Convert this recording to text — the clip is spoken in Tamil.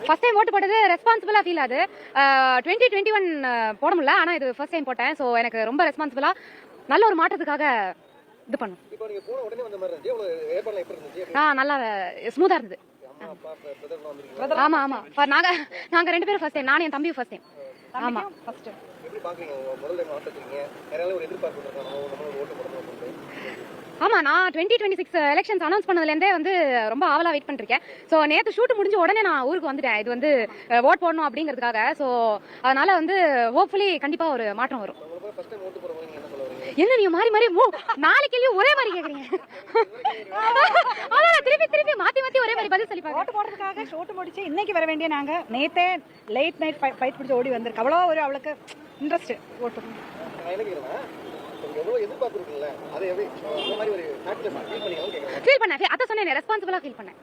ஃபர்ஸ்ட் டைம் ஓட்டு போட்டது ரெஸ்பான்சிபிளா ஃபீல் ஆகுது. 2021 போட முடியல, ஆனா இது ஃபர்ஸ்ட் டைம் போட்டேன். ஸோ எனக்கு ரொம்ப ரெஸ்பான்சிபிளா நல்ல ஒரு மாற்றத்துக்காக இது பண்ணும். இப்போ நீங்க போன உடனே வந்த மாதிரி இருந்துச்சு. எவ்வளவு ஏற்பாடுலாம் எப்படி இருந்துச்சு? நல்லா ஸ்மூத்தா இருந்தது. அம்மா அப்பா பிரதர்லாம் வந்திருக்கீங்க. ஆமா ஆமா, நாங்க 2 பேரும் ஃபர்ஸ்ட் டைம், நானும் என் தம்பியும் ஃபர்ஸ்ட் டைம். ஆமா, ஃபர்ஸ்ட் டைம். எப்படி பாக்குறீங்க? முதல்ல டைம் ஆட்டத்துக்கு நிறைய ஒரு எதிர்பார்ப்பு இருக்காங்க. நம்ம ஒரு ஓட்டு போடணும் அப்படின்னு. ஆமா, நான் 2026 எலெக்ஷன்ஸ் அனௌன்ஸ் பண்ணதுலேருந்தே வந்து ரொம்ப ஆவலா வெயிட் பண்ணிருக்கேன். ஸோ நேற்று ஷூட் முடிஞ்ச உடனே நான் ஊருக்கு வந்துட்டேன். இது வந்து ஓட் போடணும் அப்படிங்கிறதுக்காக. ஸோ அதனால வந்து ஹோப்ஃபுல்லி கண்டிப்பா ஒரு மாற்றம் வரும். ஃபர்ஸ்ட் டைம் ஓட்டு போறவங்க என்ன சொல்ல வரீங்க? என்ன நீங்க மாறி மாறி நாலு கேள்வியும் ஒரே மாதிரி கேக்குறீங்க? அதான் திருப்பி மாத்தி ஒரே மாதிரி பதில் சொல்லிப்பாங்க. ஓட்டு போடுறதுக்காக ஷூட் முடிச்சு இன்னைக்கு வர வேண்டிய நாங்க நேத்தே லேட் நைட் ஃபைட் பிடிச்சி ஓடி வந்திருக்கு. அவ்வளோ ஒரு அவளுக்கு இன்ட்ரெஸ்ட் ஓட்டு. நான் என்ன கேக்குறேன்னா, எவ்வளவு எதிர்பார்ப்பு இருக்குல்ல, அதை எப்படி இந்த மாதிரி ஒரு ஃபேக்டர் ஃபீல் பண்ணீங்கன்னு கேக்குறேன். ஃபீல் பண்ணேன், அதான் சொன்னேன், ரெஸ்பான்சிபிளா ஃபீல் பண்ணேன்.